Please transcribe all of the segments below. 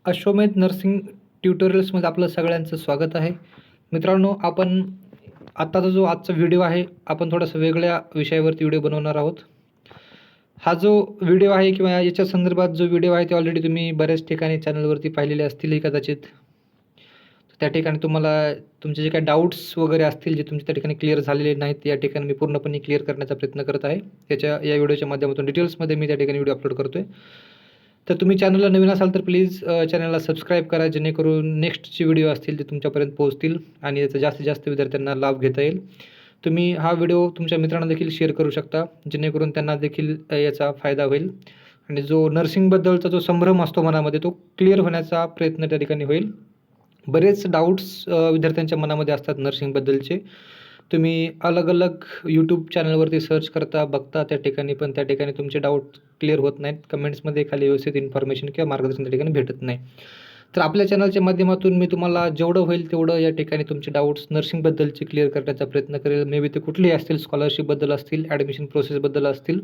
अश्वमेध नर्सिंग ट्युटोरियल्समध्ये आपलं सगळ्यांचं स्वागत आहे. मित्रांनो, आपण आत्ताचा जो आजचा व्हिडिओ आहे, आपण थोडासा वेगळ्या विषयावरती व्हिडिओ बनवणार आहोत. हा जो व्हिडिओ आहे किंवा याच्या संदर्भात जो व्हिडिओ आहे, ते ऑलरेडी तुम्ही बऱ्याच ठिकाणी चॅनलवरती पाहिलेले असतीलही कदाचित. त्या ठिकाणी तुम्हाला तुमचे जे काही डाऊट्स वगैरे असतील, जे तुमच्या त्या ठिकाणी क्लिअर झालेले नाहीत, या ठिकाणी मी पूर्णपणे क्लिअर करण्याचा प्रयत्न करत आहे. या व्हिडिओच्या माध्यमातून डिटेल्समध्ये मी त्या ठिकाणी व्हिडिओ अपलोड करतोय. तर तुम्ही चॅनलला नवीन असाल तर प्लीज चॅनलला सबस्क्राईब करा, जेणेकरून नेक्स्टचे व्हिडिओ असतील ते तुमच्यापर्यंत पोहोचतील आणि याचा जास्तीत जास्त विद्यार्थ्यांना लाभ घेता येईल. तुम्ही हा व्हिडिओ तुमच्या मित्रांना देखील शेअर करू शकता, जेणेकरून त्यांना देखील याचा फायदा होईल आणि जो नर्सिंगबद्दलचा जो संभ्रम असतो मनामध्ये, तो क्लिअर होण्याचा प्रयत्न त्या ठिकाणी होईल. बरेच डाऊट्स विद्यार्थ्यांच्या मनामध्ये असतात नर्सिंगबद्दलचे. तुम्ही अलग-अलग यूट्यूब चॅनलवरती सर्च करता, बघता त्या ठिकाणी, पण त्या ठिकाणी तुमचे डाऊट क्लिअर होत नाहीत. कमेंट्समध्ये खाली व्यवस्थित इन्फॉर्मेशन किंवा मार्गदर्शन त्या ठिकाणी भेटत नाही. तर आपल्या चॅनलच्या माध्यमातून मी तुम्हाला जेवढं होईल तेवढं या ठिकाणी तुमचे डाऊट्स नर्सिंगबद्दलचे क्लिअर करण्याचा प्रयत्न करेल. मे बी ते कुठलेही असतील, स्कॉलरशिपबद्दल असतील, ॲडमिशन प्रोसेसबद्दल असतील,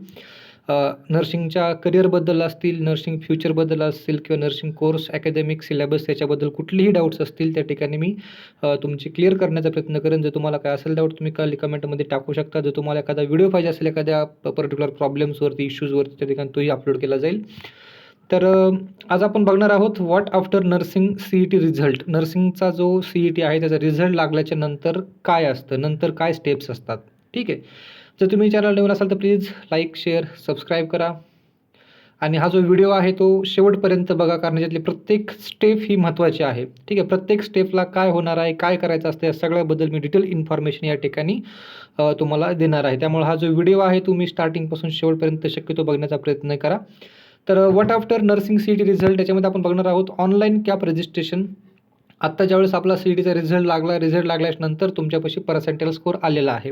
नर्सिंगच्या करिअरबद्दल असतील, नर्सिंग फ्युचरबद्दल असतील किंवा नर्सिंग कोर्स, अकॅडमिक सिलेबस त्याच्याबद्दल कुठलेही डाऊट्स असतील, त्या ठिकाणी मी तुमचे क्लिअर करण्याचा प्रयत्न करेन. जर तुम्हाला काय असेल डाऊट तुम्ही खाली कमेंटमध्ये टाकू शकता. जर तुम्हाला एखादा व्हिडिओ पाहिजे असेल एखाद्या पर्टिक्युलर प्रॉब्लेम्सवरती, इश्यूजवरती, त्या ठिकाणी तोही अपलोड केला जाईल. तर आज आपण बघणार आहोत what after nursing CET result. नर्सिंगचा जो CET आहे त्याचा रिझल्ट लागल्याच्या नंतर काय असतं, नंतर काय स्टेप्स असतात. ठीक आहे. जर तुम्ही चॅनल नवीन असाल तर प्लीज लाईक, शेअर, सबस्क्राईब करा आणि हा जो व्हिडिओ आहे तो शेवटपर्यंत बघा, कारण याच्यातली प्रत्येक स्टेप ही महत्त्वाची आहे. ठीक आहे. प्रत्येक स्टेपला काय होणार आहे, काय करायचं असतं, या सगळ्याबद्दल मी डिटेल इन्फॉर्मेशन या ठिकाणी तुम्हाला देणार आहे. त्यामुळे हा जो व्हिडिओ आहे तुम्ही स्टार्टिंगपासून शेवटपर्यंत शक्यतो बघण्याचा प्रयत्न करा. तर what after nursing CET result, याच्यामध्ये आपण बघणार आहोत ऑनलाईन कॅप रजिस्ट्रेशन. आत्ता ज्यावेळेस आपला CETचा रिझल्ट लागल्यानंतर तुमच्यापाशी पर्सेंटाईल स्कोअर आलेला आहे.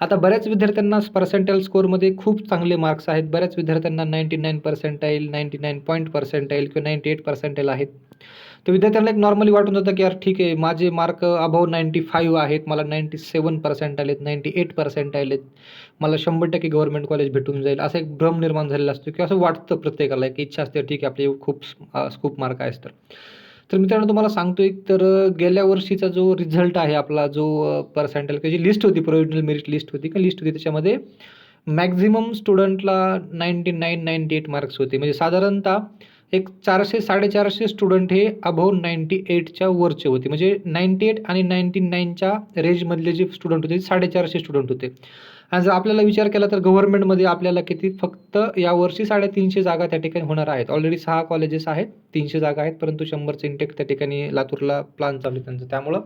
आता बऱ्याच विद्यार्थ्यांना पर्सेंटाईल स्कोअरमध्ये खूप चांगले मार्क्स आहेत. बऱ्याच विद्यार्थ्यांना 99 पर्सेंटाईल, 99 पॉईंट पर्सेंटाईल किंवा 98 पर्सेंटाईल आहेत. तर विद्यार्थ्यांना एक नॉर्मली वाटून जातं की यार ठीक आहे, माझे मार्क अबव्ह 95 आहेत, मला 97 पर्सेंटाईल आहेत, 98 पर्सेंटाईल आहेत, मला 100% गव्हर्नमेंट कॉलेज भेटून जाईल, असा एक भ्रम निर्माण झालेला असतो किंवा असं वाटतं प्रत्येकाला, एक इच्छा असते ठीक आहे आपले खूप मार्क आहेत तर. तर मित्रांनो, तुम्हाला सांगतो एक तर गेल्या वर्षीचा जो रिझल्ट आहे आपला, जो पर्सेंटाईल जी लिस्ट होती, प्रोव्हिजनल मेरिट लिस्ट होती त्याच्यामध्ये मॅक्झिमम स्टुडंटला 99, 98 मार्क्स होते. म्हणजे साधारणतः एक 400-450 स्टुडंट हे अबव्ह 98च्या वरचे होते. म्हणजे 98 आणि 99च्या रेंजमधले जे स्टुडंट होते, 450 स्टुडंट होते. आणि जर आपल्याला विचार केला तर गव्हर्नमेंटमध्ये आपल्याला किती, फक्त यावर्षी 350 जागा त्या ठिकाणी होणार आहेत. ऑलरेडी 6 कॉलेजेस आहेत, 300 जागा आहेत, परंतु 100चं इंटेक त्या ठिकाणी लातूरला प्लॅन चालू आहे त्यांचं. त्यामुळं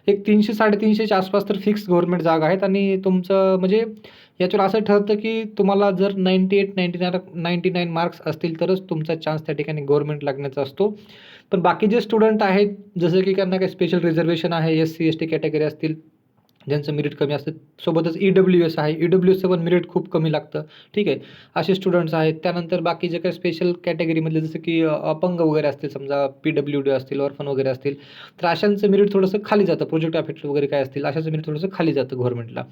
एक 300-350च्या आसपास तर फिक्स गव्हर्नमेंट जागा आहेत आणि तुमचं म्हणजे याच्यावर असं ठरतं की तुम्हाला जर 98-99 मार्क्स असतील तरच तुमचा चान्स त्या ठिकाणी गव्हर्नमेंट लागण्याचा असतो. पण बाकी जे स्टुडंट आहेत, जसं की त्यांना काही स्पेशल रिझर्वेशन आहे, SC ST कॅटेगरी असतील, ज्यांचं मेरिट कमी असतं, सोबतच EWS आहे, EWSचं पण मेरिट खूप कमी लागतं. ठीक आहे. असे स्टुडंट्स आहेत. त्यानंतर बाकी जे काही स्पेशल कॅटेगरीमधले जसं की अपंग वगैरे असतील, समजा PWD असतील, ऑर्फन वगैरे असतील, तर अशांचं मेरिट थोडंसं खाली जातं. प्रोजेक्ट अफेक्टेड वगैरे काय असतील, अशाचं मेरिट थोडंसं खाली जातं गव्हर्नमेंटला.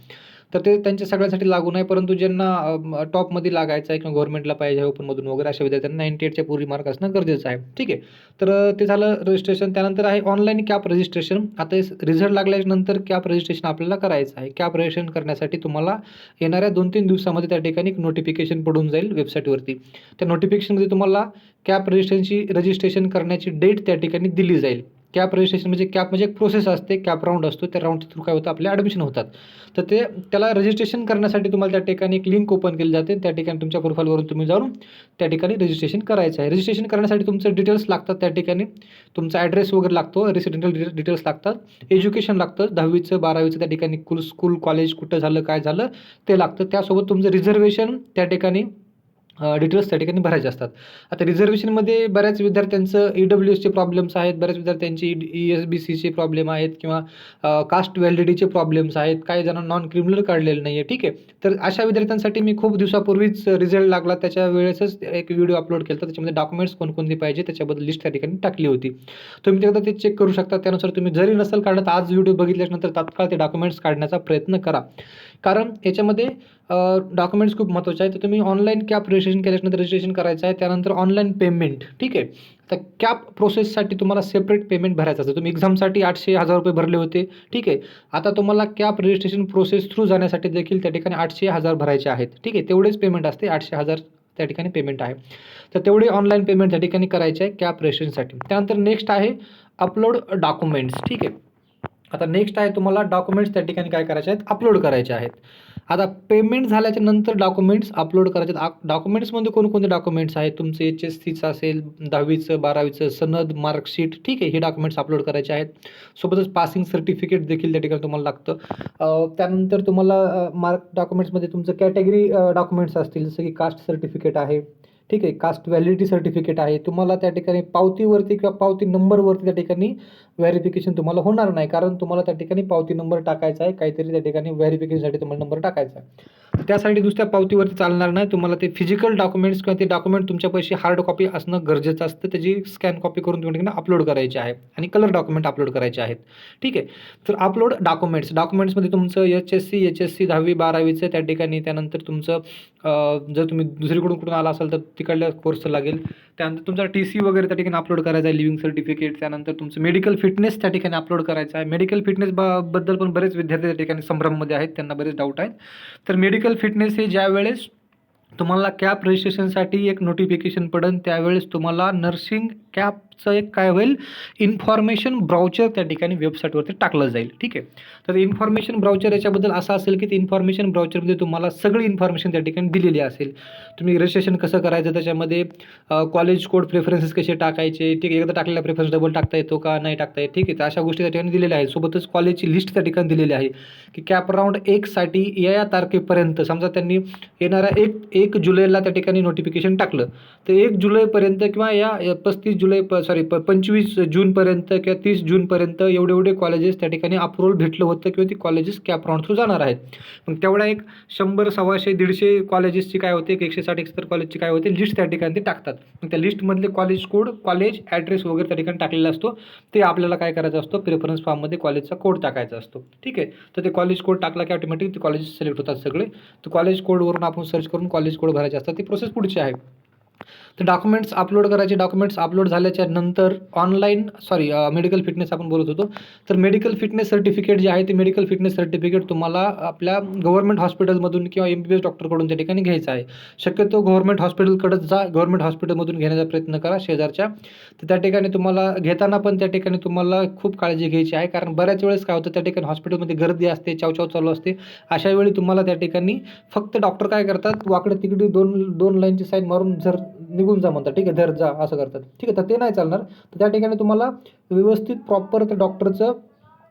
तर ते त्यांच्या सगळ्यांसाठी लागू नाही, परंतु ज्यांना टॉपमध्ये लागायचं आहे किंवा गव्हर्नमेंटला पाहिजे आहे ओपनमधून वगैरे, अशा विद्यार्थ्यांना 98च्या पूर्वी मार्क असणं गरजेचं आहे. ठीक आहे. तर ते झालं रजिस्ट्रेशन. त्यानंतर आहे ऑनलाईन कॅप रजिस्ट्रेशन. आता रिझल्ट लागल्यानंतर कॅप रजिस्ट्रेशन आपल्याला करायचं आहे. कॅप रजिस्ट्रेशन करण्यासाठी तुम्हाला येणाऱ्या 2-3 दिवसामध्ये त्या ठिकाणी एक नोटिफिकेशन पडून जाईल वेबसाईटवरती. त्या नोटिफिकेशनमध्ये तुम्हाला कॅप रजिस्ट्रेशन करण्याची डेट त्या ठिकाणी दिली जाईल. कॅप रजिस्ट्रेशन म्हणजे एक प्रोसेस असते, कॅप राऊंड असतो. त्या राऊंडच्या थ्रू काय होतं, आपले ॲडमिशन होतात. तर त्याला रजिस्ट्रेशन करण्यासाठी तुम्हाला त्या ठिकाणी एक लिंक ओपन केली जाते. त्या ठिकाणी तुमच्या प्रोफाईलवरून तुम्ही जाऊन त्या ठिकाणी रजिस्ट्रेशन करायचं आहे. रजिस्ट्रेशन करण्यासाठी तुमचे डिटेल्स लागतात त्या ठिकाणी. तुमचा ॲड्रेस वगैरे लागतो, रेसिडेंटल डिटेल्स लागतात, एज्युकेशन लागतं, 10वीचं 12वीचं त्या ठिकाणी स्कूल कॉलेज कुठं झालं, काय झालं ते लागतं. त्यासोबत तुमचं रिझर्वेशन त्या ठिकाणी डिटेल्स त्या ठिकाणी भरायचे असतात. आता रिझर्वेशनमध्ये बऱ्याच विद्यार्थ्यांचं EWSचे प्रॉब्लेम्स आहेत, बऱ्याच विद्यार्थ्यांची ESBCचे प्रॉब्लेम आहेत किंवा कास्ट व्हॅलिडिटीचे प्रॉब्लेम्स आहेत, काही जणांना नॉन क्रिमिनल काढलेलं नाही आहे. ठीक आहे. तर अशा विद्यार्थ्यांसाठी मी खूप दिवसापूर्वीच रिझल्ट लागला त्याच्या वेळेसच एक व्हिडिओ अपलोड केला होता. त्याच्यामध्ये डॉक्युमेंट्स कोणकोणते पाहिजे त्याच्याबद्दल लिस्ट त्या ठिकाणी टाकली होती. तुम्ही एकदा ते चेक करू शकता. त्यानुसार तुम्ही जरी नसेल काढत, आज व्हिडिओ बघितल्यानंतर तात्काळ ते डॉक्युमेंट्स काढण्याचा प्रयत्न करा. कारण याच्यामध्ये डॉक्युमेंट्स खूप महत्त्वाचे आहेत. तर तुम्ही ऑनलाईन कॅप रजिस्ट्रेशन केल्यानंतर रजिस्ट्रेशन करायचं आहे. त्यानंतर ऑनलाईन पेमेंट, ठीक आहे. तर कॅप प्रोसेससाठी तुम्हाला सेपरेट पेमेंट भरायचं असतं. तुम्ही एक्झामसाठी 800-1000 भरले होते, ठीक आहे. आता तुम्हाला कॅप रजिस्ट्रेशन प्रोसेस थ्रू जाण्यासाठी देखील त्या ठिकाणी 800-1000 भरायचे आहेत, ठीक आहे. तेवढेच पेमेंट असते, 800-1000 त्या ठिकाणी पेमेंट आहे. तर तेवढे ऑनलाईन पेमेंट त्या ठिकाणी करायचे आहे कॅप रजिस्ट्रेशनसाठी. त्यानंतर नेक्स्ट आहे अपलोड डॉक्युमेंट्स, ठीक आहे. आता नेक्स्ट आहे तुम्हाला डॉक्युमेंट्स त्या ठिकाणी काय करायचे आहेत, अपलोड करायचे आहेत. आता पेमेंट झाल्याच्या नंतर डॉक्युमेंट्स अपलोड करायचे आहेत. डॉक्युमेंट्समध्ये कोणकोणते डॉक्युमेंट्स आहेत, तुमचं HSCचं असेल, 10वीचं 12वीचं सनद, मार्कशीट, ठीक आहे. हे डॉक्युमेंट्स अपलोड करायचे आहेत. सोबतच पासिंग सर्टिफिकेट देखील त्या ठिकाणी तुम्हाला लागतं. त्यानंतर तुम्हाला मार्क डॉक्युमेंट्समध्ये तुमचं कॅटेगरी डॉक्युमेंट्स असतील, जसं की कास्ट सर्टिफिकेट आहे, ठीक आहे. कास्ट व्हॅलिडिटी सर्टिफिकेट आहे. तुम्हाला त्या ठिकाणी पावतीवरती किंवा पावती नंबरवरती त्या ठिकाणी व्हेरिफिकेशन तुम्हाला होणार नाही, कारण तुम्हाला त्या ठिकाणी पावती नंबर टाकायचा आहे, काहीतरी त्या ठिकाणी व्हेरिफिकेशनसाठी तुम्हाला नंबर टाकायचा आहे. त्यासाठी दुसऱ्या पावतीवरती चालणार नाही. तुम्हाला ते फिजिकल डॉक्युमेंट्स किंवा ते डॉक्युमेंट तुमच्यापाशी हार्ड कॉपी असणं गरजेचं असतं. त्याची स्कॅन कॉपी करून तुम्ही ठिकाणी अपलोड करायची आहे आणि कलर डॉक्युमेंट अपलोड करायचे आहेत, ठीक आहे. तर अपलोड डॉक्युमेंट्समध्ये तुमचं HSC 10वी 12वीचं त्या ठिकाणी, त्यानंतर तुमचं जर तुम्ही दुसरीकडून कुठून आला असाल तर तिकडल्या कोर्सचं लागेल. त्यानंतर तुमचा TC वगैरे त्या ठिकाणी अपलोड करायचा आहे, लिव्हिंग सर्टिफिकेट. त्यानंतर तुमचं मेडिकल फिटनेस त्या ठिकाणी अपलोड करायचं आहे. मेडिकल फिटनेस बद्दल पण बरेच विद्यार्थी त्या ठिकाणी संभ्रममध्ये आहेत, त्यांना बरेच डाऊट आहेत. तर मेडिकल फिटनेस हे ज्यावेळेस तुम्हाला कॅप रजिस्ट्रेशनसाठी एक नोटिफिकेशन पडेल, त्यावेळेस तुम्हाला नर्सिंग कॅपचं एक काय होईल, इन्फॉर्मेशन ब्राउचर त्या ठिकाणी वेबसाईटवरती टाकलं जाईल, ठीक आहे. तर इन्फॉर्मेशन ब्राउचर याच्याबद्दल असं असेल की ते इन्फॉर्मेशन ब्राउचरमध्ये तुम्हाला सगळी इन्फॉर्मेशन त्या ठिकाणी दिलेली असेल. तुम्ही रजिस्ट्रेशन कसं करायचं, त्याच्यामध्ये कॉलेज कोड प्रेफरन्सेस कसे टाकायचे, ठीक आहे. एकदा टाकलेला प्रेफरन्स डबल टाकता येतो का, नाही टाकता येत, ठीक आहे. तर अशा गोष्टी त्या ठिकाणी दिलेल्या आहेत. सोबतच कॉलेजची लिस्ट त्या ठिकाणी दिलेली आहे की कॅप राऊंड 1साठी या तारखेपर्यंत, समजा त्यांनी येणाऱ्या 1 जुलैला त्या ठिकाणी नोटिफिकेशन टाकलं, तर 1 जुलैपर्यंत किंवा या 25 जूनपर्यंत किंवा 30 जूनपर्यंत एवढे कॉलेजेस त्या ठिकाणी अप्रूव्हल भेटलं होतं किंवा ती कॉलेजेस कॅप राऊंड थ्रू जाणार आहेत. मग तेवढ्या एक 100, 125, 150 कॉलेजेसची काय होते, 160-170 कॉलेजची काय होते, लिस्ट त्या ठिकाणी ते टाकतात. मग त्या लिस्टमधले कॉलेज कोड, कॉलेज ॲड्रेस वगैरे त्या ठिकाणी टाकलेला असतो. ते आपल्याला काय करायचं असतो, प्रेफरन्स फॉर्ममध्ये कॉलेजचा कोड टाकायचा असतो, ठीक आहे. तर ते कॉलेज कोड टाकला की ऑटोमॅटिक ते कॉलेजेस सिलेक्ट होतात सगळे. तर कॉलेज कोडवरून आपण सर्च करून कॉलेज कोड भरायचे असतात. ती प्रोसेस पुढची आहे. तर डॉक्युमेंट्स अपलोड करायचे. डॉक्युमेंट्स अपलोड झाल्याच्या नंतर मेडिकल फिटनेस आपण बोलत होतो. तर मेडिकल फिटनेस सर्टिफिकेट जे आहे, ते मेडिकल फिटनेस सर्टिफिकेट तुम्हाला आपल्या गव्हर्नमेंट हॉस्पिटलमधून किंवा MBBS डॉक्टरकडून त्या ठिकाणी घ्यायचं आहे. शक्यतो गव्हर्नमेंट हॉस्पिटलकडेच जा, गव्हर्नमेंट हॉस्पिटलमधून घेण्याचा प्रयत्न करा शेजारच्या. तर त्या ठिकाणी तुम्हाला घेताना पण त्या ठिकाणी तुम्हाला खूप काळजी घ्यायची आहे, कारण बऱ्याच वेळेस काय होतं, त्या ठिकाणी हॉस्पिटलमध्ये गर्दी असते, चावचाव चालू असते. अशा वेळी तुम्हाला त्या ठिकाणी फक्त डॉक्टर काय करतात, वाकडे तिकडे दोन लाईनची साईन मारून जर निघून जा म्हणतात, ठीक आहे, धर जा असं करतात, ठीक आहे. तर ते नाही चालणार. तर त्या ठिकाणी तुम्हाला व्यवस्थित प्रॉपर त्या डॉक्टरचं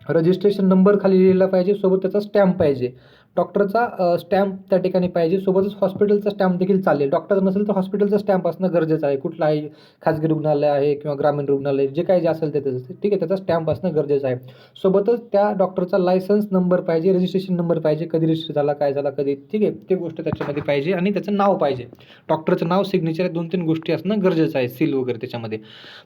रजिस्ट्रेशन नंबर खाली लिहिला पाहिजे, सोबत त्याचा स्टॅम्प पाहिजे, डॉक्टरचा स्टॅम्प त्या ठिकाणी पाहिजे, सोबतच हॉस्पिटलचा स्टॅम्प देखील चालेल. डॉक्टर नसेल तर हॉस्पिटलचा स्टॅम्प असणं गरजेचं आहे. कुठलं आहे, खाजगी रुग्णालय आहे किंवा ग्रामीण रुग्णालय, जे काही जे असेल ते त्याचं, ठीक आहे, त्याचा स्टॅम्प असणं गरजेचं आहे. सोबतच त्या डॉक्टरचा लायसन्स नंबर पाहिजे, रजिस्ट्रेशन नंबर पाहिजे, कधी रजिस्टर झाला, काय झाला, कधी, ठीक आहे, ते गोष्ट त्याच्यामध्ये पाहिजे. आणि त्याचं नाव पाहिजे, डॉक्टरचं नाव, सिग्नेचर, 2-3 गोष्टी असणं गरजेचं आहे, सील वगैरे त्याच्यामध्ये.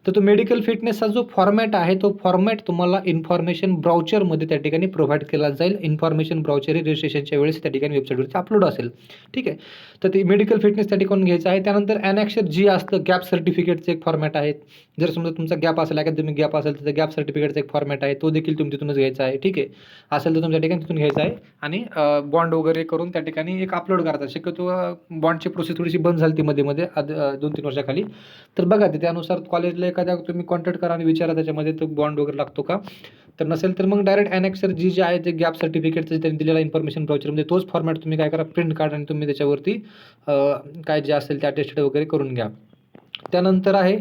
तर तो मेडिकल फिटनेसचा जो फॉर्मॅट आहे, तो फॉर्मॅट तुम्हाला इन्फॉर्मेशन ब्राउचरमध्ये त्या ठिकाणी प्रोव्हाइड केला जाईल. इन्फॉर्मेशन ब्राउचर हे रजिस्ट्रेशनच्या वेळेस त्या ठिकाणी वेबसाईटवरती अपलोड असेल, ठीक आहे. तर ते मेडिकल फिटनेस त्या ठिकाणी घ्यायचं आहे. त्यानंतर ॲनेक्सर जी असतं, गॅप सर्टिफिकेटचं एक फॉर्मॅट आहे. जर समजा तुमचा गॅप असेल, अकॅडमिक गॅप असेल, तर गॅप सर्टिफिकेटचा एक फॉर्मॅट आहे, तो देखील तुम्ही तिथूनच घ्यायचा आहे, ठीक आहे. असेल तर तुमच्या ठिकाणी तिथून घ्यायचा आहे आणि बॉन्ड वगैरे करून त्या ठिकाणी एक अपलोड करतात. शक्यतो बॉन्डची प्रोसेस थोडीशी बंद झाली ती मध्ये 2-3 वर्षाखाली. तर बघा ते त्यानुसार कॉलेजला एखाद्या तुम्ही कॉन्टॅक्ट करा आणि विचारा त्याच्यामध्ये तो बॉन्ड वगैरे लागतो का. तर नसेल तर मग डायरेक्ट ॲनेक्सर जी जे आहे, ते गॅप सर्टिफिकेटचं त्यांनी दिलेला इन्फॉर्मेशन ब्राउचरमध्ये तोच फॉर्मॅट तुम्ही काय करा, प्रिंट काढा आणि तुम्ही त्याच्यावरती काय जे असेल ते अटेस्टेड वगैरे करून घ्या. त्यानंतर आहे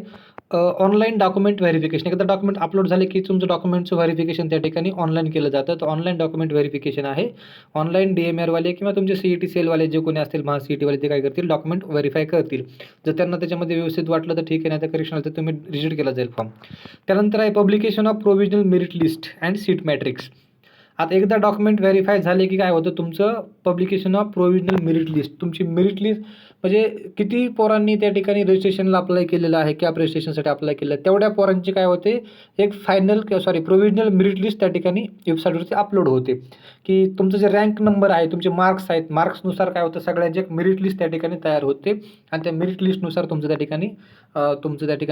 ऑनलाईन डॉक्युमेंट व्हेरिफिकेशन. एकदा डॉक्युमेंट अपलोड झाले की तुमचं डॉक्युमेंटचं व्हेरिफिकेशन त्या ठिकाणी ऑनलाईन केलं जातं. तर ऑनलाईन डॉक्युमेंट व्हेरिफिकेशन आहे. ऑनलाईन DMRवाले किंवा तुमचे CET सेलवाले जे कोणी असतील, CETवाले, ते काय करतील, डॉक्युमेंट व्हेरीफाय करतील. जर त्यांना त्याच्यामध्ये व्यवस्थित वाटलं तर ठीक आहे, नाही तर करेक्शन आलं तर तुम्ही रिजेक्ट केला जाईल फॉर्म. त्यानंतर आहे publication of provisional merit list and seat matrix. आता एकदा डॉक्युमेंट व्हेरीफाय झाले की काय होतं, तुमचं publication of provisional merit list, तुमची मेरिट लिस्ट म्हणजे किती पोरांनी त्या ठिकाणी रजिस्ट्रेशनला अप्लाय केलेलं आहे, कॅप रजिस्ट्रेशनसाठी अप्लाय केलं आहे, तेवढ्या पोरांचे काय होते, एक फायनल प्रोव्हिजनल मेरिट लिस्ट त्या ठिकाणी वेबसाईटवरती अपलोड होते, की तुमचं जे रँक नंबर आहे, तुमचे मार्क्स आहेत, मार्क्सनुसार काय होतं, सगळ्यांची एक मेरिट लिस्ट त्या ठिकाणी तयार होते आणि त्या मेरिट लिस्टनुसार तुमचं त्या ठिकाणी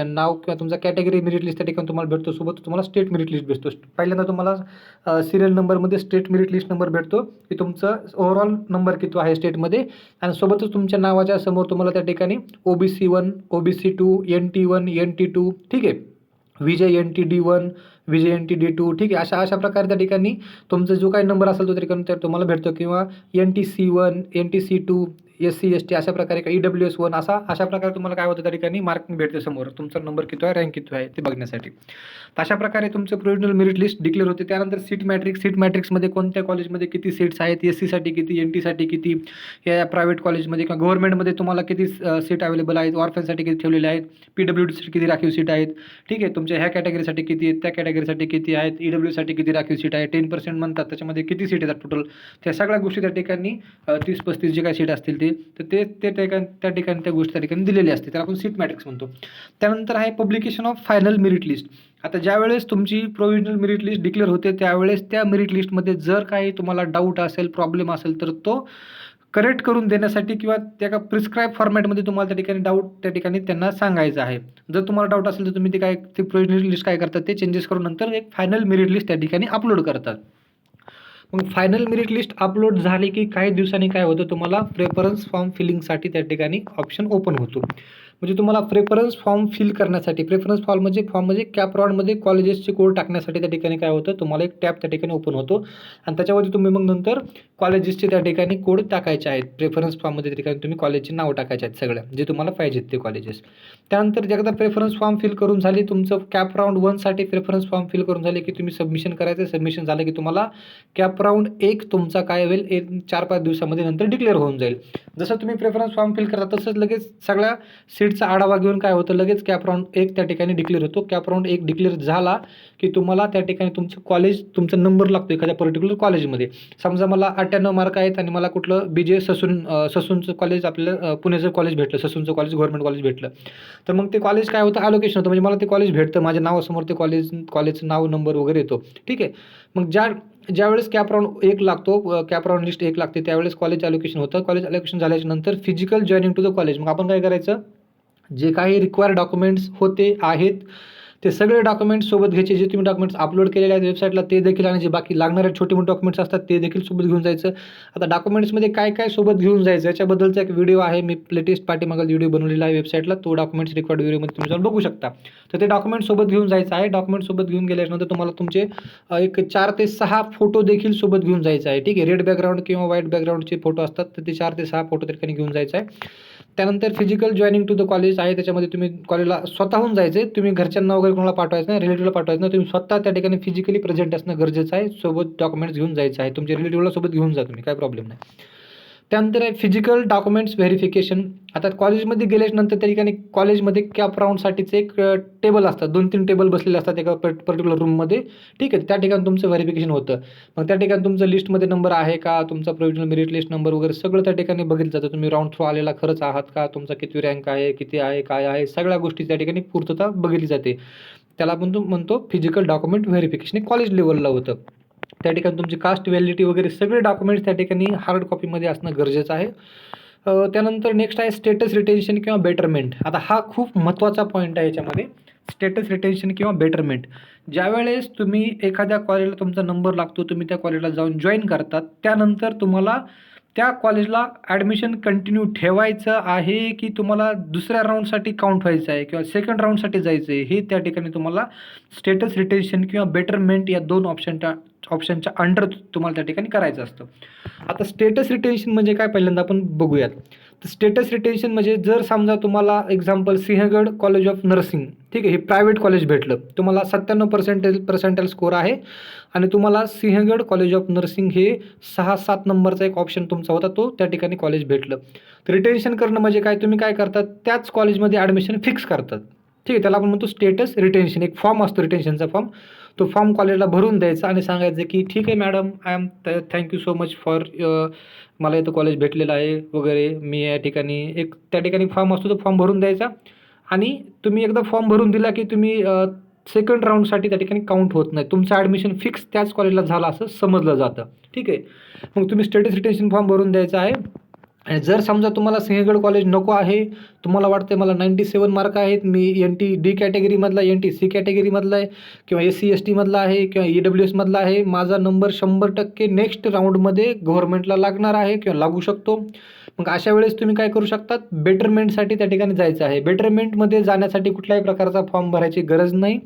नाव किंवा तुमचा कॅटेगरी मेरिट लिस्ट त्या ठिकाणी तुम्हाला भेटतो. सोबत तुम्हाला स्टेट मेरिट लिस्ट भेटतो. पहिल्यांदा तुम्हाला सिरियल नंबरमध्ये स्टेट मेरिट लिस्ट नंबर भेटतो, की तुमचं ओव्हरऑल नंबर किती आहे स्टेटमध्ये, आणि सोबतच तुमच्या नावाच्या समोर तुम्हाला त्या ठिकाणी OBC1, OBC2, NT1, NT2, ठीक आहे, विजय NT-D1, विजय NT-D2, ठीक आहे. अशा प्रकारे त्या ठिकाणी तुमचा जो काही नंबर असेल तो त्या ठिकाणी तुम्हाला भेटतो, किंवा NTC1, NTC2, SC ST अशा प्रकारे EWS1 अशा प्रकारे तुम्हाला काय होतं, त्या ठिकाणी मार्किंग भेटते समोर, तुमचा नंबर किती आहे, रँक किती आहे ते बघण्यासाठी. तर अशा प्रकारे तुमचं प्रोव्हिजनल मेरिट लिस्ट डिक्लेअर होते. त्यानंतर सीट मॅट्रिक्समध्ये कोणत्या कॉलेजमध्ये किती सीट्स आहेत, SCसाठी किती, NTसाठी किती, या प्रायव्हेट कॉलेजमध्ये किंवा गव्हर्नमेंटमध्ये तुम्हाला किती सीट अवेलेबल आहेत, ऑर्फनसाठी किती ठेवलेले आहेत, PWDसाठी किती राखीव सीट आहेत, ठीक आहे, तुमच्या ह्या कॅटेगरीसाठी किती आहेत, त्या कॅटेगरीसाठी किती आहेत, EWसाठी किती राखीव सीट आहे, 10% म्हणतात, त्याच्यामध्ये किती सीट येतात टोटल, त्या सगळ्या गोष्टी त्या ठिकाणी 30-35 जे काही सीट असतील त्या ठिकाणी त्या गोष्टी त्या ठिकाणी दिलेल्या असते, त्याला आपण सीट मॅट्रिक्स म्हणतो. त्यानंतर आहे publication of final merit list. आता ज्यावेळेस तुमची प्रोव्हिजनल मेरिट लिस्ट डिक्लेअर होते, त्यावेळेस त्या मेरिट लिस्टमध्ये जर काही तुम्हाला डाऊट असेल, प्रॉब्लेम असेल, तर तो करेक्ट करून देण्यासाठी किंवा त्या प्रिस्क्राईब फॉर्मॅटमध्ये तुम्हाला त्या ठिकाणी डाऊट त्या ठिकाणी त्यांना सांगायचं आहे. जर तुम्हाला डाऊट असेल तर तुम्ही ते प्रोव्हिजनल लिस्ट काय करतात, ते चेंजेस करून नंतर एक फायनल मेरिट लिस्ट त्या ठिकाणी अपलोड करतात. मग फायनल मेरिट लिस्ट अपलोड झाली की काही दिवसांनी काय होतं, तुम्हाला प्रेफरन्स फॉर्म फिलिंगसाठी त्या ठिकाणी ऑप्शन ओपन होतो. म्हणजे तुम्हाला प्रेफरन्स फॉर्म फिल करण्यासाठी, प्रेफरन्स फॉर्म म्हणजे कॅप राऊंडमध्ये कॉलेजेसचे कोड टाकण्यासाठी त्या ठिकाणी काय होतं, तुम्हाला एक टॅब त्या ठिकाणी ओपन होतो आणि त्याच्यावरती तुम्ही मग नंतर कॉलेजेसचे त्या ठिकाणी कोड टाकायचे आहेत. प्रेफरन्स फॉर्ममध्ये त्या ठिकाणी तुम्ही कॉलेजचे नाव टाकायचे आहेत सगळ्या, जे तुम्हाला पाहिजेत ते कॉलेजेस. त्यानंतर एकदा प्रेफरन्स फॉर्म फिल करून झाली, तुमचं कॅप राऊंड 1साठी प्रेफरन्स फॉर्म फिल करून झाले की तुम्ही सबमिशन करायचं. सबमिशन झालं की तुम्हाला कॅप राऊंड 1 तुमचा काय होईल, 4-5 दिवसामध्ये नंतर डिक्लेअर होऊन जाईल. जसं तुम्ही प्रेफरन्स फॉर्म फिल करता तसंच लगेच सगळ्या सीटचा आढावा घेऊन काय होतं, लगेच कॅप राऊंड 1 त्या ठिकाणी डिक्लेअर होतो. कॅप राऊंड 1 डिक्लेअर झाला की तुम्हाला त्या ठिकाणी तुमचं कॉलेज, तुमचा नंबर लागतो एखाद्या पर्टिक्युलर कॉलेजमध्ये. समजा मला 98 मार्क आहेत आणि मला कुठलं BJ ससूनचं कॉलेज, आपल्याला पुण्याचं कॉलेज भेटलं, ससूनचं कॉलेज गव्हर्नमेंट कॉलेज भेटलं, तर मग ते कॉलेज काय होतं, ॲलोकेशन होतं, म्हणजे मला ते कॉलेज भेटतं, माझ्या नावासमोर ते कॉलेजचं नाव, नंबर वगैरे येतो, ठीक आहे. मग ज्यावेळेस कॅप राऊंड 1 लागतो, कॅप राऊंड लिस्ट 1 लागते, त्यावेळेस कॉलेज ॲलोकेशन होतं. कॉलेज ॲलोकेशन झाल्याच्या नंतर physical joining to the college. मग आपण काय करायचं, जे काही रिक्वायर्ड डॉक्युमेंट्स आहेत ते सगळे डॉक्युमेंट्स सोबत घ्यायचे. जे तुम्ही डॉक्युमेंट्स अपलोड केलेले आहेत वेबसाईटला ते देखील, आणि जे बाकी लागणारे छोटे मोठे डॉक्युमेंट्स असतात ते देखील सोबत घेऊन जायचं. आता डॉक्युमेंट्समध्ये काय काय सोबत घेऊन जायचं याच्याबद्दलचा एक व्हिडिओ आहे, मी लेटेस्ट पाठीमागील व्हिडिओ बनवलेला आहे वेबसाईटला, तो डॉक्युमेंट्स रिक्वायर्ड व्हिडिओमध्ये तुम्ही जाऊन बघू शकता. तर ते डॉक्युमेंट्स सोबत घेऊन जायचं आहे. डॉक्युमेंट्स सोबत घेऊन गेल्यानंतर तुम्हाला तुमचे एक 4 ते 6 फोटो देखील सोबत घेऊन जायचं आहे, ठीक आहे. रेड बॅकग्राऊंड किंवा व्हाईट बॅकग्राऊंडचे फोटो असतात, तर ते 4 ते 6 फोटो त्या ठिकाणी घेऊन जायचं आहे. त्यानंतर physical joining to the college आहे, त्याच्यामध्ये तुम्ही कॉलेजला स्वतःहून जायचं आहे. तुम्ही घरच्यांना वगैरे कोणाला पाठवायचं नाही, रिलेटिव्हला पाठवायचं नाही, तुम्ही स्वतः त्या ठिकाणी फिजिकली प्रेझेंट असणं गरजेचं आहे. सोबत डॉक्युमेंट्स घेऊन जायचं आहे. तुमच्या रिलेटिव्हला सोबत घेऊन जा तुम्ही, काय प्रॉब्लेम नाही. त्यानंतर आहे फिजिकल डॉक्युमेंट्स व्हेरिफिकेशन. आता कॉलेजमध्ये गेल्यानंतर त्या ठिकाणी कॉलेजमध्ये कॅप राऊंडसाठीचे एक टेबल असतात, 2-3 टेबल बसलेले असतात एका पर्टिक्युलर रूममध्ये, ठीक आहे. त्या ठिकाणी तुमचं व्हेरिफिकेशन होतं. मग त्या ठिकाणी तुमचं लिस्टमध्ये नंबर आहे का, तुमचा प्रोव्हिजनल मेरिट लिस्ट नंबर वगैरे सगळं त्या ठिकाणी बघितलं जातं. तुम्ही राऊंड थ्रू आलेला खरंच आहात का, तुमचा किती रँक आहे, किती आहे, काय आहे, सगळ्या गोष्टी त्या ठिकाणी पूर्तता बघितली जाते. त्याला आपण म्हणतो फिजिकल डॉक्युमेंट व्हेरिफिकेशन. कॉलेज लेवलला होतं. त्या ठिकाणी तुमची कास्ट, व्हॅलिडिटी वगैरे सगळे डॉक्युमेंट्स त्या ठिकाणी हार्ड कॉपीमध्ये असणं गरजेचं आहे. त्यानंतर नेक्स्ट आहे स्टेटस रिटेन्शन किंवा बेटरमेंट. आता हा खूप महत्त्वाचा पॉईंट आहे याच्यामध्ये, स्टेटस रिटेन्शन किंवा बेटरमेंट. ज्यावेळेस तुम्ही एखाद्या कॉलेजला तुमचा नंबर लागतो, तुम्ही त्या कॉलेजला जाऊन जॉईन करतात, त्यानंतर तुम्हाला त्या कॉलेजला ॲडमिशन कंटिन्यू ठेवायचं आहे की तुम्हाला दुसऱ्या राऊंडसाठी काउंट व्हायचं आहे किंवा सेकंड राऊंडसाठी जायचं आहे, हे त्या ठिकाणी तुम्हाला स्टेटस रिटेन्शन किंवा बेटरमेंट या 2 ऑप्शनच्या अंडर तुम्हाला त्या ठिकाणी करायचं असतं. आता स्टेटस रिटेन्शन म्हणजे काय, पहिल्यांदा आपण बघूयात. तर स्टेटस रिटेन्शन म्हणजे जर समजा तुम्हाला example Sinhagad college of nursing, ठीक आहे, हे प्रायव्हेट कॉलेज भेटलं, तुम्हाला 97 पर्सेंटाईल स्कोर आहे आणि तुम्हाला सिंहगड कॉलेज ऑफ नर्सिंग हे 6-7 नंबरचा एक ऑप्शन तुमचा होता, तो त्या ठिकाणी कॉलेज भेटलं. तर रिटेन्शन करणं म्हणजे काय, तुम्ही काय करतात, त्याच कॉलेजमध्ये ॲडमिशन फिक्स करतात. ठीक आहे. त्याला आपण म्हणतो स्टेटस रिटेन्शन. एक फॉर्म असतो रिटेन्शनचा फॉर्म. तो फॉर्म कॉलेजला भरून द्यायचा आणि सांगायचं की ठीक आहे madam, I am thank so much for मला इथं कॉलेज भेटलेलं आहे वगैरे. मी या ठिकाणी एक त्या ठिकाणी फॉर्म असतो, तो फॉर्म भरून द्यायचा आणि तुम्ही एकदा फॉर्म भरून दिला की तुम्ही सेकंड राऊंडसाठी त्या ठिकाणी काउंट होत नाही. तुमचं ॲडमिशन फिक्स त्याच कॉलेजला झालं असं समजलं जातं. ठीक आहे. मग तुम्ही स्टेटस रिटेन्शन फॉर्म भरून द्यायचा आहे. आणि जर समजा तुम्हाला सिंहगड कॉलेज नको आहे, तुम्हाला वाटतं मला 97 मार्क आहेत, मी NT-D कॅटेगरीमधला आहे, NT-C कॅटेगरीमधला आहे किंवा SC-STमधला आहे किंवा EWSमधला आहे, माझा नंबर 100% नेक्स्ट राऊंडमध्ये गव्हर्नमेंटला लागणार आहे किंवा लागू शकतो. मग अशा वेळेस तुम्ही काय करू शकतात, बेटरमेंटसाठी त्या ठिकाणी जायचं आहे. बेटरमेंटमध्ये जाण्यासाठी कुठल्याही प्रकारचा फॉर्म भरायची गरज नाही.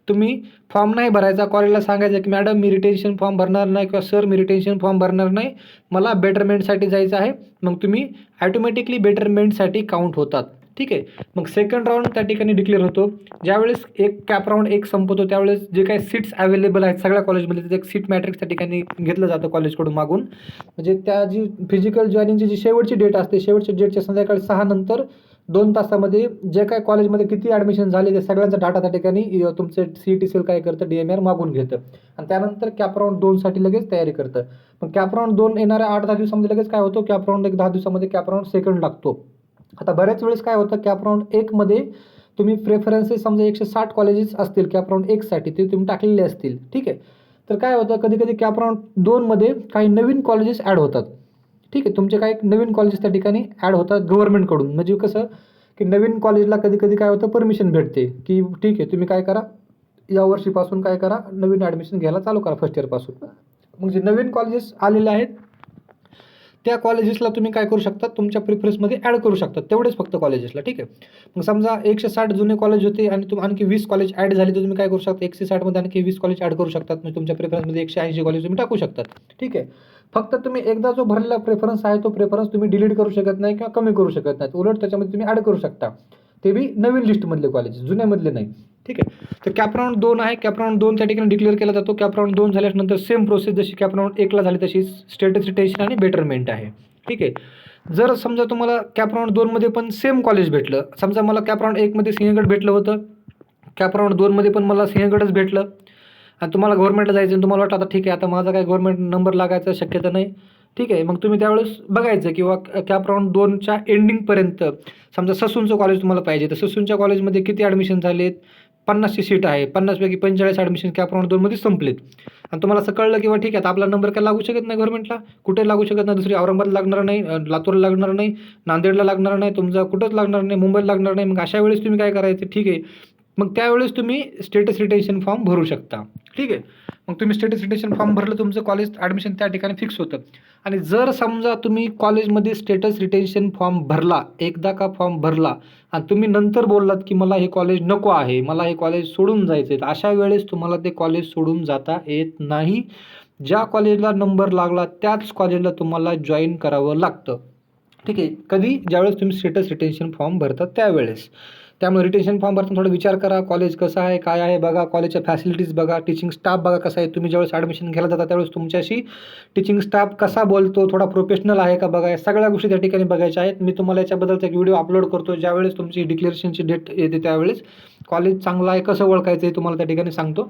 तुम्ही फॉर्म नाही भरायचा, कॉलेजला सांगायचं की मॅडम मी रिटेन्शन फॉर्म भरणार नाही किंवा सर मी रिटेन्शन फॉर्म भरणार नाही, मला बेटरमेंटसाठी जायचं आहे. मग तुम्ही ॲटोमॅटिकली बेटरमेंटसाठी काउंट होतात. ठीक आहे. मग सेकंड राऊंड त्या ठिकाणी डिक्लेअर होतो. ज्यावेळेस एक कॅप राऊंड एक संपतो त्यावेळेस जे काही सीट्स अवेलेबल आहेत सगळ्या कॉलेजमध्ये, त्याचं एक सीट मॅट्रिक्स त्या ठिकाणी घेतलं जातं कॉलेजकडून मागून. म्हणजे त्या जी फिजिकल जॉईनिंगची जी शेवटची डेट असते, शेवटच्या डेटच्या संध्याकाळी 6 नंतर 2 तासामध्ये जे काय कॉलेजमध्ये किती ॲडमिशन झाले ते सगळ्यांचा डाटा त्या ठिकाणी तुमचं CET सेल काय करतं, DMR मागून घेतं आणि त्यानंतर कॅप राऊंड 2साठी लगेच तयारी करतं. मग कॅप राऊंड 2 येणाऱ्या 8-10 दिवसामध्ये लगेच काय होतं, कॅप राऊंड 10 दिवसामध्ये कॅप राऊंड सेकंड लागतो. आता बऱ्याच वेळेस काय होतं, कॅप राऊंड 1मध्ये तुम्ही प्रेफरन्सेस समजा 160 कॉलेजेस असतील कॅप राऊंड 1साठी, ते तुम्ही टाकलेले असतील. ठीक आहे. तर काय होतं, कधी कधी कॅप राऊंड 2मध्ये काही नवीन कॉलेजेस ॲड होतात. ठीक आहे. तुमचे काही नवीन कॉलेजेस त्या ठिकाणी ॲड होतात गव्हर्नमेंटकडून. म्हणजे कसं की नवीन कॉलेजला कधी कधी काय होतं, परमिशन भेटते की ठीक आहे तुम्ही काय करा, या वर्षीपासून काय करा, नवीन ॲडमिशन घ्यायला चालू करा फर्स्ट इयरपासून. मग जे नवीन कॉलेजेस आलेले आहेत त्या कॉलेजेसला तुम्ही काय करू शकता, तुमच्या प्रिफरन्समध्ये ॲड करू शकता, तेवढेच फक्त कॉलेजेसला. ठीक आहे. मग समजा 160 जुने कॉलेज होते आणि आणखी 20 कॉलेज ॲड झाले, तर तुम्ही काय करू शकता, 160मध्ये आणखी 20 कॉलेज ॲड करू शकतात. म्हणजे तुमच्या प्रेफरन्समध्ये 180 कॉलेज तुम्ही टाकू शकतात. ठीक आहे. फक्त तुम्ही एकदा जो भरलेला प्रेफरन्स आहे तो प्रेफरन्स तुम्ही डिलीट करू शकत नाही किंवा कमी करू शकत नाही. उलट त्याच्यामध्ये तुम्ही ॲड करू शकता, ते बी नवीन लिस्टमधले कॉलेज, जुन्यामधले नाही. ठीक आहे. तर कॅप राऊंड 2 आहे. कॅप राऊंड 2 त्या ठिकाणी डिक्लेअर केला जातो. कॅप राऊंड 2 झाल्यानंतर सेम प्रोसेस जशी कॅप राऊंड 1ला झाली तशी स्टेटस रिटेन्शन आणि बेटरमेंट आहे. ठीक आहे. जर समजा तुम्हाला कॅप राऊंड 2मध्ये पण सेम कॉलेज भेटलं, समजा मला कॅप राऊंड 1मध्ये सिंहगड भेटलं होतं, कॅप राऊंड 2मध्ये पण मला सिंहगडच भेटलं आणि तुम्हाला गव्हर्नमेंटला जायचं आणि तुम्हाला वाटतं आता ठीक आहे, आता माझा काय गव्हर्नमेंट नंबर लागायचा शक्यता नाही. ठीक आहे. मग तुम्ही त्यावेळेस बघायचं किंवा कॅप राऊंड 2च्या एंडिंगपर्यंत समजा ससूनचं कॉलेज तुम्हाला पाहिजे, तर ससूनच्या कॉलेजमध्ये किती ॲडमिशन झालेत, 50ची सीट आहे, 50पैकी 45 ॲडमिशन कॅप राऊंड 2मध्ये संपलेत आणि तुम्हाला असं कळलं किंवा ठीक आहे आता आपला नंबर काय लागू शकत नाही गव्हर्नमेंटला, कुठे लागू शकत नाही, दुसरी औरंगाबाद लागणार नाही, लातूरला लागणार नाही, नांदेडला लागणार नाही, तुमचा कुठंच लागणार नाही, मुंबईला लागणार नाही. मग अशा वेळेस तुम्ही काय करायचं, ठीक आहे, मग त्यावेळेस तुम्ही स्टेटस रिटेन्शन फॉर्म भरू शकता. ठीक आहे. मग तुम्ही स्टेटस रिटेन्शन फॉर्म भरलं, तुमचं कॉलेज ॲडमिशन त्या ठिकाणी फिक्स होतं. आणि जर समजा तुम्ही कॉलेजमध्ये स्टेटस रिटेन्शन फॉर्म भरला, एकदा का फॉर्म भरला आणि तुम्ही नंतर बोललात की मला हे कॉलेज नको आहे, मला हे कॉलेज सोडून जायचं आहे, तर अशा वेळेस तुम्हाला ते कॉलेज सोडून जाता येत नाही. ज्या कॉलेजला नंबर लागला त्याच कॉलेजला तुम्हाला जॉईन करावं लागतं. ठीक आहे. कधी, ज्यावेळेस तुम्ही स्टेटस रिटेन्शन फॉर्म भरता त्यावेळेस. त्यामुळे रिटेन्शन फॉर्म भरताना थोडा विचार करा, कॉलेज कसं आहे, काय आहे बघा, कॉलेजच्या फॅसिलिटीज बघा, टीचिंग स्टाफ बघा कसा आहे. तुम्ही ज्यावेळेस ॲडमिशन घ्यायला जाता त्यावेळेस तुमच्याशी टीचिंग स्टाफ कसा बोलतो, थोडा प्रोफेशनल आहे का बघा, या सगळ्या गोष्टी त्या ठिकाणी बघायच्या आहेत. मी तुम्हाला याच्याबद्दलचा एक व्हिडिओ अपलोड करतो, ज्यावेळेस तुमची डिक्लेरेशनची डेट येते त्यावेळेस कॉलेज चांगलं आहे कसं ओळखायचं आहे तुम्हाला त्या ठिकाणी सांगतो.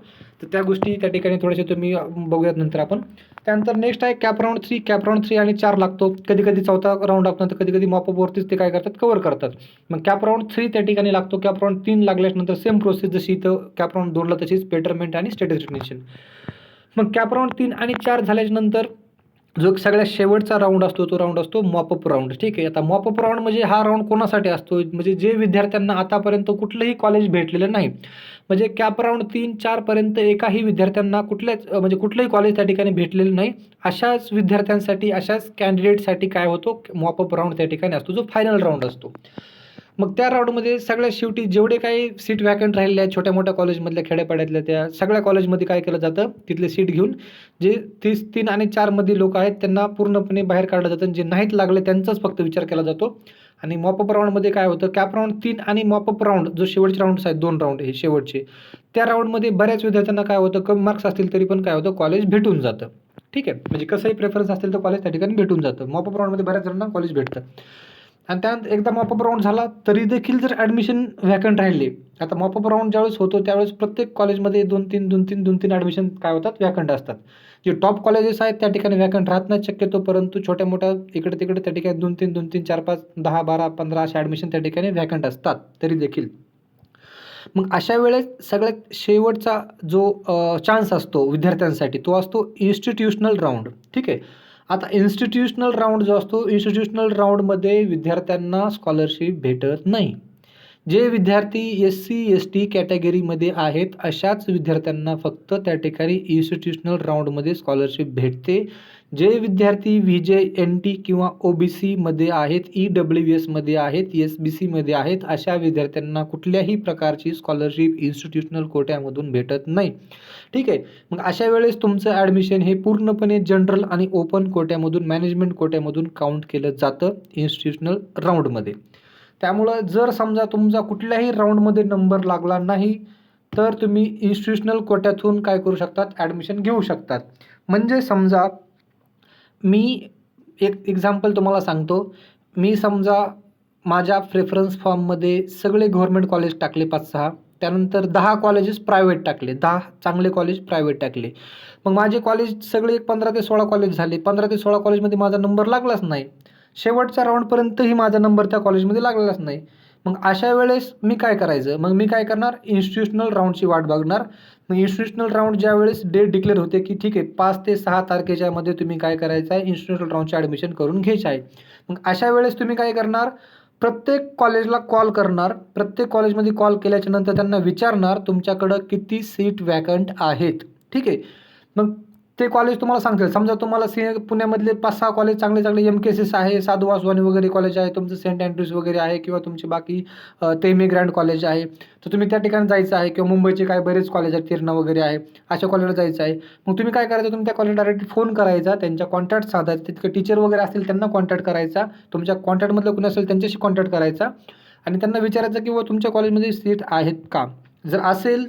तर त्या गोष्टी त्या ठिकाणी थोड्याशा तुम्ही बघूयात नंतर आपण. त्यानंतर नेक्स्ट आहे कॅप राऊंड 3. कॅप राऊंड 3 आणि 4 लागतो. कधी कधी चौथा राऊंड लागतो, कधी कधी मॉपअपवरतीच ते काय करतात, कव्हर करतात. मग कॅप राऊंड 3 त्या ठिकाणी लागतो. कॅप राऊंड 3 लागल्यानंतर सेम प्रोसेस जशी इथं कॅप राऊंड 2ला तशीच बेटरमेंट आणि स्टेटस रिटेन्शन. मग कॅप राऊंड 3 आणि 4 झाल्याच्यानंतर जो सगळ्यात शेवटचा राऊंड असतो तो राऊंड असतो मॉपअप राऊंड. ठीक आहे. आता मॉपअप राऊंड म्हणजे हा राऊंड कोणासाठी असतो, म्हणजे जे विद्यार्थ्यांना आतापर्यंत कुठलंही कॉलेज भेटलेलं नाही, म्हणजे कॅप राऊंड 3-4 पर्यंत एकाही विद्यार्थ्यांना म्हणजे कुठलंही कॉलेज त्या ठिकाणी भेटलेलं नाही, अशाच विद्यार्थ्यांसाठी, अशाच कॅन्डिडेटसाठी काय होतो, मॉपअप राऊंड त्या ठिकाणी असतो, जो फायनल राऊंड असतो. मग त्या राऊंडमध्ये सगळ्यात शेवटी जेवढे काही सीट वॅकंट राहिलेले आहेत छोट्या मोठ्या कॉलेजमधल्या, खेड्यापाड्यातल्या, त्या सगळ्या कॉलेजमध्ये काय केलं जातं, तिथले सीट घेऊन जे 3 आणि 4 लोक आहेत त्यांना पूर्णपणे बाहेर काढलं जातं. जे नाहीत लागले त्यांचाच फक्त विचार केला जातो. आणि मॉपअप राऊंडमध्ये काय होतं, कॅप राऊंड 3 आणि मॉपअप राऊंड जो शेवटचे राऊंड्स आहेत, 2 राऊंड हे शेवटचे, त्या राऊंडमध्ये बऱ्याच विद्यार्थ्यांना काय होतं, कमी मार्क्स असतील तरी पण काय होतं, कॉलेज भेटून जातं. ठीक आहे. म्हणजे कसंही प्रेफरन्स असेल तर कॉलेज त्या ठिकाणी भेटून जातं. मॉपअप राऊंडमध्ये बऱ्याच जणांना कॉलेज भेटतं. आणि त्यानंतर एकदा मॉपअप राऊंड झाला तरी देखील जर ॲडमिशन व्हॅकंट राहिले, आता मॉपअप राऊंड ज्यावेळेस होतो त्यावेळेस प्रत्येक कॉलेजमध्ये 2-3 ॲडमिशन काय होतात, व्हॅकंट असतात. जे टॉप कॉलेजेस आहेत त्या ठिकाणी व्हॅकंट राहत नाही शक्यतो, परंतु छोट्या-मोठ्या इकडे-तिकडे त्या ठिकाणी 2-3, 4-5, 10, 12, 15 अशा ॲडमिशन त्या ठिकाणी व्हॅकंट असतात तरी देखील. मग अशा वेळेस सगळ्यात शेवटचा जो चान्स असतो विद्यार्थ्यांसाठी तो असतो इन्स्टिट्यूशनल राऊंड. ठीक आहे. आता इन्स्टिट्यूशनल राऊंड जो असतो, इन्स्टिट्यूशनल राऊंडमध्ये विद्यार्थ्यांना स्कॉलरशिप भेटत नाही. जे विद्यार्थी SC, ST कॅटेगरीमध्ये आहेत अशाच विद्यार्थ्यांना फक्त त्या ठिकाणी इन्स्टिट्यूशनल राऊंडमध्ये स्कॉलरशिप भेटते. जे विद्यार्थी VJ, NT किंवा OBCमध्ये आहेत, EWSमध्ये आहेत, SBCमध्ये आहेत अशा विद्यार्थ्यांना कुठल्याही प्रकारची स्कॉलरशिप इन्स्टिट्यूशनल कोट्यामधून भेटत नाही. ठीक आहे. मग अशा वेळेस तुमचं ॲडमिशन हे पूर्णपणे जनरल आणि ओपन कोट्यामधून, मॅनेजमेंट कोट्यामधून काउंट केलं जातं इन्स्टिट्यूशनल राऊंडमध्ये. त्यामुळं जर समजा तुमचा कुठल्याही राऊंडमध्ये नंबर लागला नाही तर तुम्ही इन्स्टिट्यूशनल कोट्यातून काय करू शकतात, ॲडमिशन घेऊ शकतात. म्हणजे समजा मी एक एक्झाम्पल तुम्हाला सांगतो. मी समजा माझ्या प्रेफरन्स फॉर्ममध्ये सगळे गव्हर्नमेंट कॉलेज टाकले 5-6, त्यानंतर 10 कॉलेजेस प्रायव्हेट टाकले, 10 चांगले कॉलेज प्रायव्हेट टाकले. मग माझे कॉलेज सगळे 15 ते 16 कॉलेज झाले. 15 ते 16 कॉलेजमध्ये माझा नंबर लागलाच नाही. शेवटच्या राऊंडपर्यंतही माझा नंबर त्या कॉलेजमध्ये लागलाच नाही. मग अशा वेळेस मी काय करायचं? मग मी काय करणार, इन्स्टिट्यूशनल राऊंडची वाट बघणार. मग इन्स्टिट्यूशनल राऊंड ज्यावेळेस डेट डिक्लेअर होते की ठीक आहे 5 ते 6 तारखेच्यामध्ये तुम्ही काय करायचं आहे, इन्स्टिट्यूशनल राऊंडचे ॲडमिशन करून घ्यायचे आहे. मग अशा वेळेस तुम्ही काय करणार, प्रत्येक कॉलेजला कॉल करणार. प्रत्येक कॉलेजमध्ये कॉल केल्याच्या नंतर त्यांना विचारणार तुमच्याकडं किती सीट व्हॅकंट आहेत. ठीक आहे. मग ते कॉलेज तुम्हाला सांगतील. समजा तुम्हाला पुण्यामधले 5-6 कॉलेज चांगले MKSS आहे, साधू वासवानी वगैरे कॉलेज आहे, तुमचं सेंट अँड्रूज वगैरे आहे किंवा तुमची बाकी तेमी ग्रँड कॉलेज आहे, तर तुम्ही त्या ठिकाणी जायचं आहे. किंवा मुंबईचे काही बरेच कॉलेज आहेत, किरणा वगैरे आहे, अशा कॉलेजला जायचं आहे. मग तुम्ही काय करायचं, तुम्ही त्या कॉलेजला डायरेक्ट फोन करायचा, त्यांच्या कॉन्टॅक्ट साधायचा, तितके टीचर वगैरे असतील त्यांना कॉन्टॅक्ट करायचा, तुमच्या कॉन्टॅक्टमधलं कोणी असेल त्यांच्याशी कॉन्टॅक्ट करायचा आणि त्यांना विचारायचं की बुवा तुमच्या कॉलेजमध्ये सीट आहेत का? जर असेल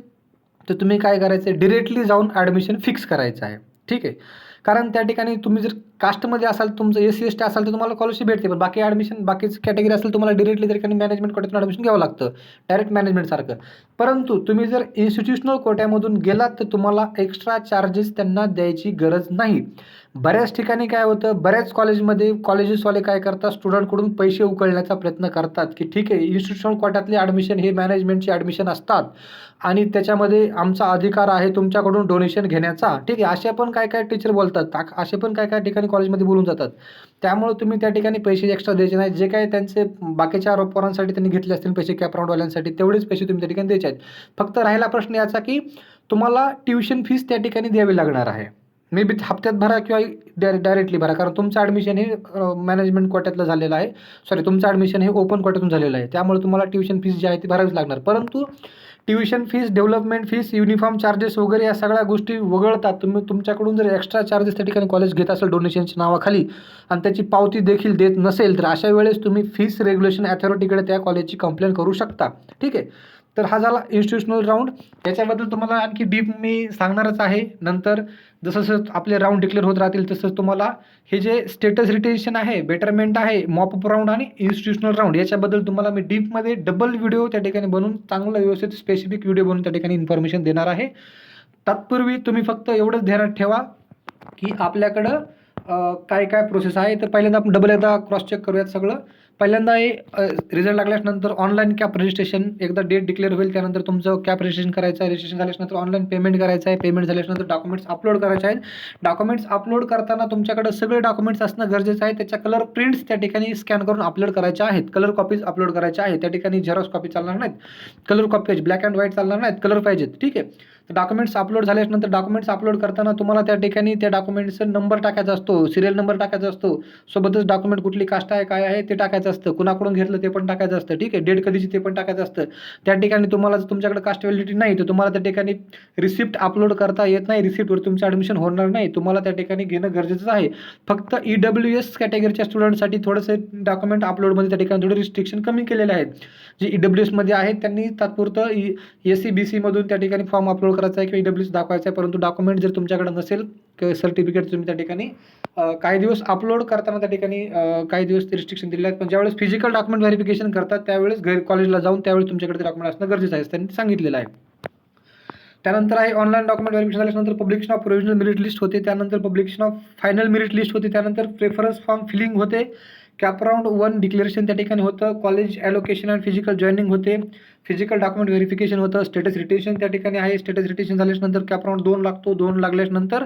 तर तुम्ही काय करायचं, डिरेक्टली जाऊन ॲडमिशन फिक्स करायचं आहे. ठीक आहे. कारण त्या ठिकाणी तुम्ही जर कास्टमध्ये असाल, तुमचं SC ST असाल तर तुम्हाला स्कॉलरशिप भेटते. पण बाकीची कॅटेगरी असेल तुम्हाला डिरेक्टली त्या ठिकाणी मॅनेजमेंट कोट्यातून ॲडमिशन घ्यावं लागतं, डायरेक्ट मॅनेजमेंटसारखं. परंतु तुम्ही जर इन्स्टिट्यूशनल कोट्यामधून गेलात तर तुम्हाला एक्स्ट्रा चार्जेस त्यांना द्यायची गरज नाही. बऱ्याच ठिकाणी काय होतं, बऱ्याच कॉलेजेसवाले काय करतात, स्टुडंटकडून पैसे उकळण्याचा प्रयत्न करतात की ठीक आहे इन्स्टिट्यूशनल कोट्यातले ॲडमिशन हे मॅनेजमेंटची ॲडमिशन असतात आणि त्याच्यामध्ये आमचा अधिकार आहे तुमच्याकडून डोनेशन घेण्याचा. ठीक आहे. असे पण काय टीचर बोलतात, असे पण काय ठिकाणी कॉलेजमध्ये बोलून जातात. त्यामुळे तुम्ही त्या ठिकाणी पैसे एक्स्ट्रा द्यायचे नाही. जे काही त्यांचे बाकीच्या पोरांसाठी त्यांनी घेतले असतील पैसे कॅपराऊंडवाल्यांसाठी तेवढेच पैसे तुम्ही त्या ठिकाणी द्यायचे आहेत. फक्त राहिला प्रश्न याचा की तुम्हाला ट्युशन फीस त्या ठिकाणी द्यावी लागणार आहे. मे बी हप्त्यात भरा किंवा डायरेक्टली भरा, कारण तुमचं ॲडमिशन हे मॅनेजमेंट कोट्यातलं झालेलं आहे. तुमचं ॲडमिशन हे ओपन कोट्यातून झालेलं आहे. त्यामुळे तुम्हाला ट्युशन फीस जी आहे ती भरावीच लागणार. परंतु tuition fees, development fees, uniform charges वगैरे या सगळ्या गोष्टी वगळतात. तुमच्याकडून जर एक्स्ट्रा चार्जेस त्या ठिकाणी कॉलेज घेत असेल डोनेशनच्या नावाखाली आणि त्याची पावती देखील देत नसेल तर अशा वेळेस तुम्ही फीस रेग्युलेशन अथॉरिटीकडे त्या कॉलेजची कंप्लेंट करू शकता. ठीक आहे. तर हा झाला इन्स्टिट्यूशनल राऊंड. याच्याबद्दल तुम्हाला आणखी डीप मी सांगणारच आहे नंतर. जसं आपले राऊंड डिक्लेअर होत राहतील तसंच तुम्हाला हे जे स्टेटस रिटेन्शन आहे, बेटरमेंट आहे, मॉपअप राऊंड आणि इन्स्टिट्यूशनल राऊंड याच्याबद्दल तुम्हाला मी डीपमध्ये डबल व्हिडिओ त्या ठिकाणी बनवून चांगला व्यवस्थित स्पेसिफिक व्हिडिओ बनवून त्या ठिकाणी इन्फॉर्मेशन देणार आहे. तत्पूर्वी तुम्ही फक्त एवढंच ध्यानात ठेवा की आपल्याकडं काय प्रोसेस आहे. तर पहिल्यांदा आपण डबल एकदा क्रॉस चेक करूयात सगळं. पहिल्यांदा हे रिझल्ट लागल्यानंतर ऑनलाईन कॅप रजिस्ट्रेशन, एकदा डेट डिक्लेअर होईल त्यानंतर तुमचं कॅप रजिस्ट्रेशन करायचं आहे. रजिस्ट्रेशन झाल्यानंतर ऑनलाईन पेमेंट करायचं आहे. पेमेंट झाल्यानंतर डॉक्युमेंट्स अपलोड करायचे आहेत. डॉक्युमेंट्स अपलोड करताना तुमच्याकडे सगळे डॉक्युमेंट्स असणं गरजेचं आहे. त्याच्या कलर प्रिंट्स त्या ठिकाणी स्कॅन करून अपलोड करायच्या आहेत. कलर कॉपीज अपलोड करायच्या आहेत. त्या ठिकाणी झेरॉक्स कॉपी चालणार नाहीत, colour copy black and white चालणार नाहीत, कलर पाहिजेत. ठीक आहे. तर डॉक्युमेंट्स अपलोड झाल्यानंतर डॉक्युमेंट्स अपलोड करताना तुम्हाला त्या ठिकाणी त्या डॉक्युमेंट्सचा नंबर टाकायचा असतो, सिरियल नंबर टाकायचा असतो, सोबतच डॉक्युमेंट कुठली कास्ट आहे काय आहे ते टाकायचं असतं, कुणाकडून घेतलं ते पण टाकायचं असतं. ठीक आहे. डेट कधीची ते पण टाकायचं असतं. त्या ठिकाणी तुम्हाला जर तुमच्याकडे कास्ट व्हॅलिडिटी नाही तर तुम्हाला त्या ठिकाणी रिसिप्ट अपलोड करता येत नाही. रिसिप्टवर तुमचं ॲडमिशन होणार नाही. तुम्हाला त्या ठिकाणी घेणं गरजेचं आहे. फक्त EWS कॅटेगरीच्या स्टुडंटसाठी थोडंसं डॉक्युमेंट अपलोडमध्ये त्या ठिकाणी थोडे रिस्ट्रिक्शन कमी केलेले आहेत. जे EWSमध्ये आहेत त्यांनी तात्पुरतं SC BC मधून त्या ठिकाणी फॉर्म अपलोड करायचा आहे किंवा EWS दाखवायचा आहे. परंतु डॉक्युमेंट जर तुमच्याकडे नसेल सर्टिफिकेट तुम्ही त्या ठिकाणी काही दिवस अपलोड करताना त्या ठिकाणी काही दिवस ते रिस्ट्रिक्शन दिलेले आहेत. पण ज्यावेळेस फिजिकल डॉक्युमेंट व्हेरिफिकेशन करतात त्यावेळेस कॉलेजला जाऊन त्यावेळेस तुमच्याकडे ते डॉक्युमेंट असणं गरजेचं आहे, त्यांनी सांगितलेलं आहे. त्यानंतर आहे ऑनलाईन डॉक्युमेंट व्हेरिफिकेशन झाल्यानंतर publication of provisional merit list होते, त्यानंतर publication of final merit list होते, त्यानंतर प्रेफरन्स फॉर्म फिलिंग होते, कॅपराऊंड 1 डिक्लेरेशन त्या ठिकाणी होतं, college allocation and physical joining होते, फिजिकल डॉक्युमेंट व्हेरिफिकेशन होतं, स्टेटस रिटेशन त्या ठिकाणी आहे. स्टेटस रिटेशन झाल्यानंतर कॅपराऊंड 2 लागतो, 2 लागल्यानंतर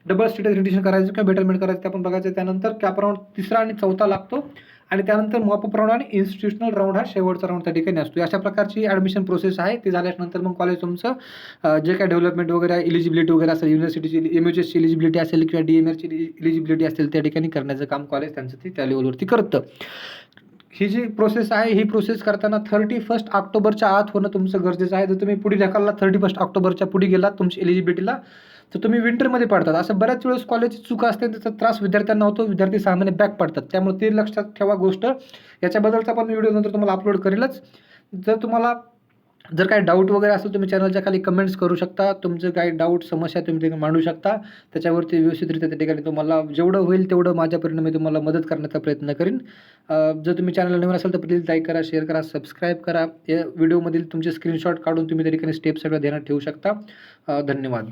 डबल स्टेटस रिटेशन करायचं किंवा बेटरमेंट करायचं ते आपण बघायचं. त्यानंतर कॅपराऊंड 3रा आणि 4था लागतो आणि त्यानंतर मॉपअप राऊंड आणि इन्स्टिट्यूशनल राऊंड हा शेवटचा राऊंड त्या ठिकाणी असतो. अशा प्रकारची ॲडमिशन प्रोसेस आहे. ते झाल्यानंतर मग कॉलेज तुमचं जे काही डेव्हलपमेंट वगैरे आहे, इलिजिबिलिटी वगैरे असेल, युनिव्हर्सिटीची MHSची इलिजिबिलिटी असेल किंवा DMRची इलिजिबिलिटी असेल त्या ठिकाणी करण्याचं काम कॉलेज त्यांचं ते त्या लेवलवरती करतं. ही जी प्रोसेस आहे ही प्रोसेस करताना 31 ऑक्टोबरच्या आत होणं तुमचं गरजेचं आहे. जर तुम्ही पुढे ढकलला 31 ऑक्टोबरच्या पुढे गेलात तुमची एलिजिबिलिटीला तर तुम्ही विंटरमध्ये पडतात. असं बऱ्याच वेळेस कॉलेजची चूक असते, त्याचा त्रास विद्यार्थ्यांना होतो, विद्यार्थी 6 महिने बॅक पडतात. त्यामुळे ते लक्षात ठेवा गोष्ट. याच्याबद्दलचा पण व्हिडिओ नंतर तुम्हाला अपलोड करेलच. जर तुम्हाला जर काही डाऊट वगैरे असेल तुम्ही चॅनलच्या खाली कमेंट्स करू शकता. तुमचं काही डाऊट समस्या तुम्ही ते मांडू शकता. त्याच्यावरती व्यवस्थितरित्या त्या ठिकाणी तुम्हाला जेवढं होईल तेवढं माझ्या परीने मी तुम्हाला मदत करण्याचा प्रयत्न करीन. जर तुम्ही चॅनलला नवीन असाल तर प्लीज लाईक करा, शेअर करा, सबस्क्राईब करा. या व्हिडिओमधील तुमचे स्क्रीनशॉट काढून तुम्ही त्या ठिकाणी स्टेप सगळं ध्यानात ठेवू शकता. धन्यवाद.